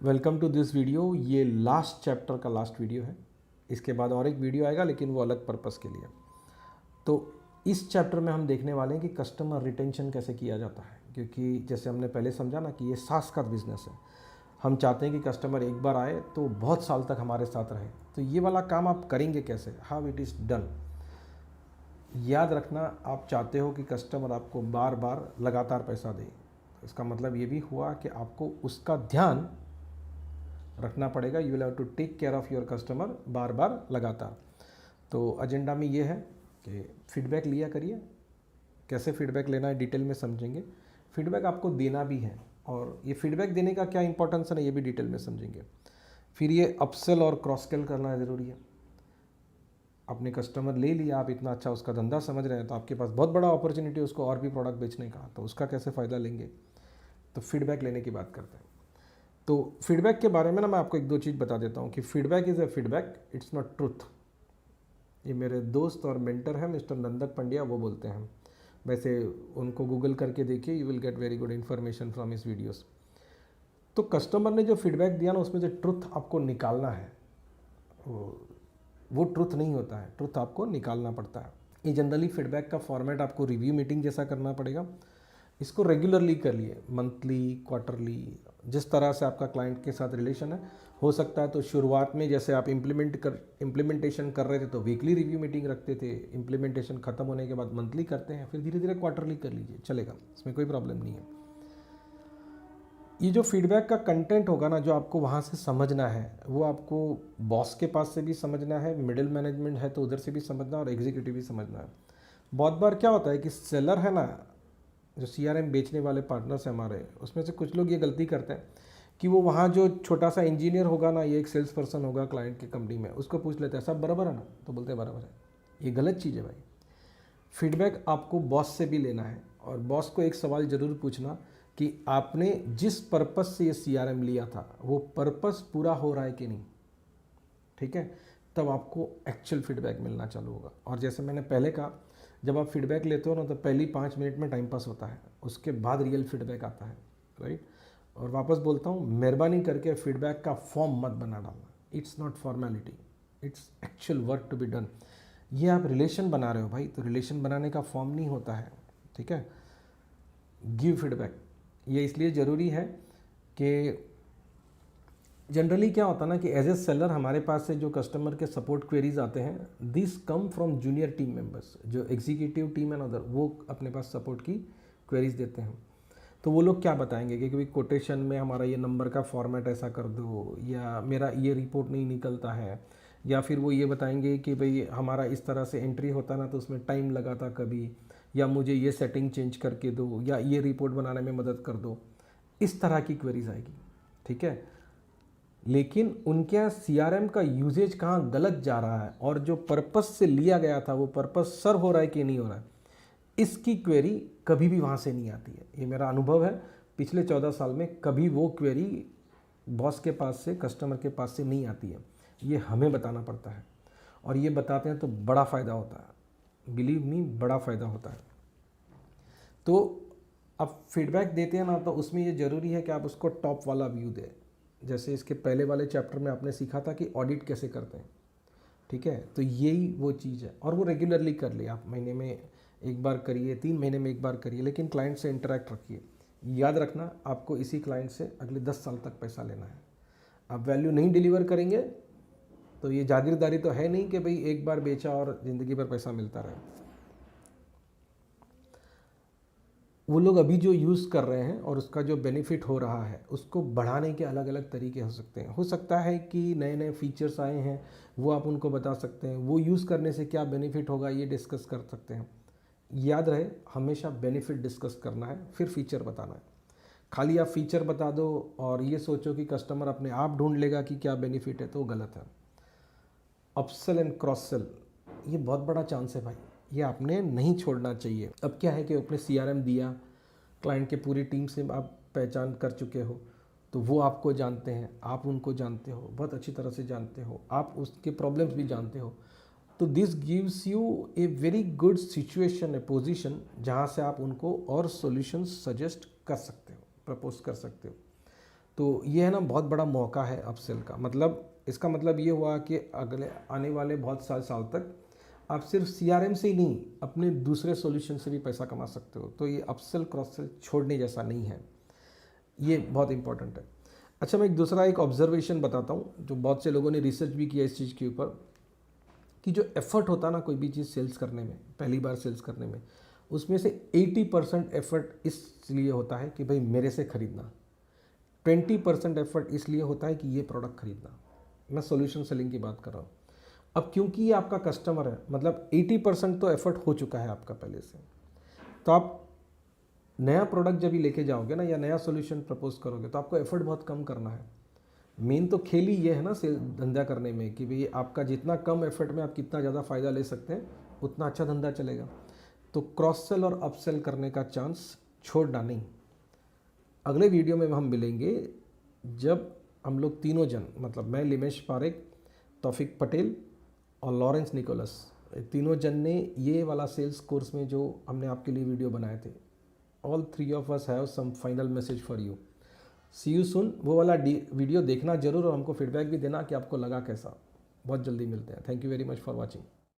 Welcome to this video. ये last chapter का last video है। इसके बाद और एक वीडियो आएगा लेकिन वो अलग पर्पस के लिए। तो इस चैप्टर में हम देखने वाले हैं कि कस्टमर रिटेंशन कैसे किया जाता है, क्योंकि जैसे हमने पहले समझा ना कि ये सास का बिजनेस है। हम चाहते हैं कि कस्टमर एक बार आए तो बहुत साल तक हमारे साथ रहे। तो ये वाला काम आप करेंगे कैसे, हाउ इट इज़ डन। याद रखना, आप चाहते हो कि कस्टमर आपको बार बार लगातार पैसा दे। इसका मतलब ये भी हुआ कि आपको उसका ध्यान रखना पड़ेगा। You will have to take care of your customer बार बार लगातार। तो एजेंडा में ये है कि फीडबैक लिया करिए। कैसे फीडबैक लेना है डिटेल में समझेंगे। फीडबैक आपको देना भी है और ये फीडबैक देने का क्या इंपॉर्टेंस है ये भी डिटेल में समझेंगे। फिर ये अपसेल और क्रॉस सेल करना ज़रूरी है। अपने कस्टमर ले लिया, आप इतना अच्छा उसका धंधा समझ रहे हैं तो आपके पास बहुत बड़ा अपॉर्चुनिटी है उसको और भी प्रोडक्ट बेचने का, तो उसका कैसे फ़ायदा लेंगे। तो फीडबैक लेने की बात करते हैं। तो फीडबैक के बारे में ना मैं आपको एक दो चीज़ बता देता हूँ कि feedback is a feedback, it's not truth. ये मेरे दोस्त और मेंटर हैं मिस्टर नंदक पंड्या, वो बोलते हैं। वैसे उनको गूगल करके देखिए, you will get very good information from his videos. तो कस्टमर ने जो फीडबैक दिया ना उसमें से ट्रुथ आपको निकालना है। वो ट्रुथ नहीं होता है, ट्रुथ आपको निकालना पड़ता है। ये जनरली फीडबैक का फॉर्मेट आपको रिव्यू मीटिंग जैसा करना पड़ेगा। इसको रेगुलरली करिए, मंथली, क्वार्टरली, जिस तरह से आपका क्लाइंट के साथ रिलेशन है। हो सकता है तो शुरुआत में जैसे आप इम्प्लीमेंटेशन कर रहे थे तो वीकली रिव्यू मीटिंग रखते थे, इम्प्लीमेंटेशन ख़त्म होने के बाद मंथली करते हैं, फिर धीरे धीरे क्वार्टरली कर लीजिए, चलेगा, इसमें कोई प्रॉब्लम नहीं है। ये जो फीडबैक का कंटेंट होगा ना, जो आपको वहाँ से समझना है, वो आपको बॉस के पास से भी समझना है, मिडिल मैनेजमेंट है तो उधर से भी समझना है और एग्जीक्यूटिव भी समझना है। बहुत बार क्या होता है कि सेलर है ना, जो CRM बेचने वाले पार्टनर्स हैं हमारे, उसमें से कुछ लोग ये गलती करते हैं कि वो वहाँ जो छोटा सा इंजीनियर होगा ना, ये एक सेल्स पर्सन होगा क्लाइंट की कंपनी में, उसको पूछ लेते हैं सब बराबर है ना, तो बोलते हैं बराबर है। ये गलत चीज़ है भाई। फीडबैक आपको बॉस से भी लेना है और बॉस को एक सवाल ज़रूर पूछना कि आपने जिस पर्पस से ये CRM लिया था वो पर्पस पूरा हो रहा है कि नहीं, ठीक है। तब आपको एक्चुअल फीडबैक मिलना चालू होगा। और जैसे मैंने पहले कहा, जब आप फीडबैक लेते हो ना तो पहली 5 मिनट में टाइम पास होता है, उसके बाद रियल फीडबैक आता है, राइट। और वापस बोलता हूँ, मेहरबानी करके फीडबैक का फॉर्म मत बना डालना। It's not formality, it's actual work to be done. ये आप रिलेशन बना रहे हो भाई, तो रिलेशन बनाने का फॉर्म नहीं होता है, ठीक है। गिव फीडबैक, ये इसलिए ज़रूरी है कि जनरली क्या होता है ना कि एज ए सेलर हमारे पास से जो कस्टमर के सपोर्ट क्वेरीज आते हैं, this come from junior team members. जो एग्जीक्यूटिव टीम है ना उधर, वो अपने पास सपोर्ट की क्वेरीज देते हैं। तो वो लोग क्या बताएंगे कि भाई कोटेशन में हमारा ये नंबर का फॉर्मेट ऐसा कर दो, या मेरा ये रिपोर्ट नहीं निकलता है, या फिर वो ये बताएंगे कि भाई हमारा इस तरह से एंट्री होता ना तो उसमें टाइम लगा था कभी, या मुझे ये सेटिंग चेंज करके दो, या ये रिपोर्ट बनाने में मदद कर दो। इस तरह की क्वेरीज आएगी, ठीक है। लेकिन उनके यहाँ CRM का यूजेज कहाँ गलत जा रहा है और जो पर्पस से लिया गया था वो पर्पस सर्व हो रहा है कि नहीं हो रहा है, इसकी क्वेरी कभी भी वहाँ से नहीं आती है। ये मेरा अनुभव है, पिछले 14 साल में कभी वो क्वेरी बॉस के पास से, कस्टमर के पास से नहीं आती है। ये हमें बताना पड़ता है और ये बताते हैं तो बड़ा फ़ायदा होता है, बिलीव मी, बड़ा फ़ायदा होता है। तो अब फीडबैक देते हैं ना तो उसमें ये ज़रूरी है कि आप उसको टॉप वाला व्यू दें। जैसे इसके पहले वाले चैप्टर में आपने सीखा था कि ऑडिट कैसे करते हैं, ठीक है। तो यही वो चीज़ है और वो रेगुलरली कर ले। आप महीने में एक बार करिए, 3 महीने में एक बार करिए, लेकिन क्लाइंट से इंटरेक्ट रखिए। याद रखना, आपको इसी क्लाइंट से अगले 10 साल तक पैसा लेना है। आप वैल्यू नहीं डिलीवर करेंगे तो ये जागीरदारी तो है नहीं कि भाई एक बार बेचा और ज़िंदगी भर पैसा मिलता रहे। वो लोग अभी जो यूज़ कर रहे हैं और उसका जो बेनिफिट हो रहा है उसको बढ़ाने के अलग अलग तरीके हो सकते हैं। हो सकता है कि नए नए फीचर्स आए हैं, वो आप उनको बता सकते हैं, वो यूज़ करने से क्या बेनिफिट होगा ये डिस्कस कर सकते हैं। याद रहे, हमेशा बेनिफिट डिस्कस करना है, फिर फीचर बताना है। खाली आप फीचर बता दो और ये सोचो कि कस्टमर अपने आप ढूंढ लेगा कि क्या बेनिफिट है, तो गलत है। अपसेल एंड क्रॉस सेल, ये बहुत बड़ा चांस है भाई, ये आपने नहीं छोड़ना चाहिए। अब क्या है कि आपने CRM दिया, क्लाइंट के पूरी टीम से आप पहचान कर चुके हो, तो वो आपको जानते हैं, आप उनको जानते हो, बहुत अच्छी तरह से जानते हो, आप उसके प्रॉब्लम्स भी जानते हो। तो this gives U a very good situation, A position, जहाँ से आप उनको और सॉल्यूशंस सजेस्ट कर सकते हो, प्रपोज कर सकते हो। तो ये है ना बहुत बड़ा मौका है अपसेल का। मतलब इसका मतलब ये हुआ कि अगले आने वाले बहुत सारे साल तक आप सिर्फ CRM से ही नहीं अपने दूसरे सॉल्यूशन से भी पैसा कमा सकते हो। तो ये अपसेल क्रॉस सेल छोड़ने जैसा नहीं है, ये बहुत इंपॉर्टेंट है। अच्छा, मैं एक ऑब्जर्वेशन बताता हूँ जो बहुत से लोगों ने रिसर्च भी किया इस चीज़ के ऊपर, कि जो एफर्ट होता है ना कोई भी चीज़ सेल्स करने में, पहली बार सेल्स करने में, उसमें से 80% एफर्ट इसलिए होता है कि भाई मेरे से खरीदना, 20% एफर्ट इसलिए होता है कि ये प्रोडक्ट खरीदना। मैं सॉल्यूशन सेलिंग की बात कर रहा हूँ। अब क्योंकि ये आपका कस्टमर है, मतलब 80% तो एफर्ट हो चुका है आपका पहले से। तो आप नया प्रोडक्ट जब भी लेके जाओगे ना या नया सॉल्यूशन प्रपोज करोगे तो आपको एफर्ट बहुत कम करना है। मेन तो खेल ही ये है ना सेल धंधा करने में कि भाई आपका जितना कम एफर्ट में आप कितना ज़्यादा फ़ायदा ले सकते हैं, उतना अच्छा धंधा चलेगा। तो क्रॉस सेल और अपसेल करने का चांस छोड़ना नहीं। अगले वीडियो में हम मिलेंगे जब हम लोग तीनों जन, मतलब मैं लिमेश पारेख, तौफिक पटेल और लॉरेंस निकोलस, तीनों जन ने ये वाला सेल्स कोर्स में जो हमने आपके लिए वीडियो बनाए थे, all 3 of us have some final message for you. See you soon. वो वाला वीडियो देखना जरूर और हमको फीडबैक भी देना कि आपको लगा कैसा। बहुत जल्दी मिलते हैं। Thank you very much for watching.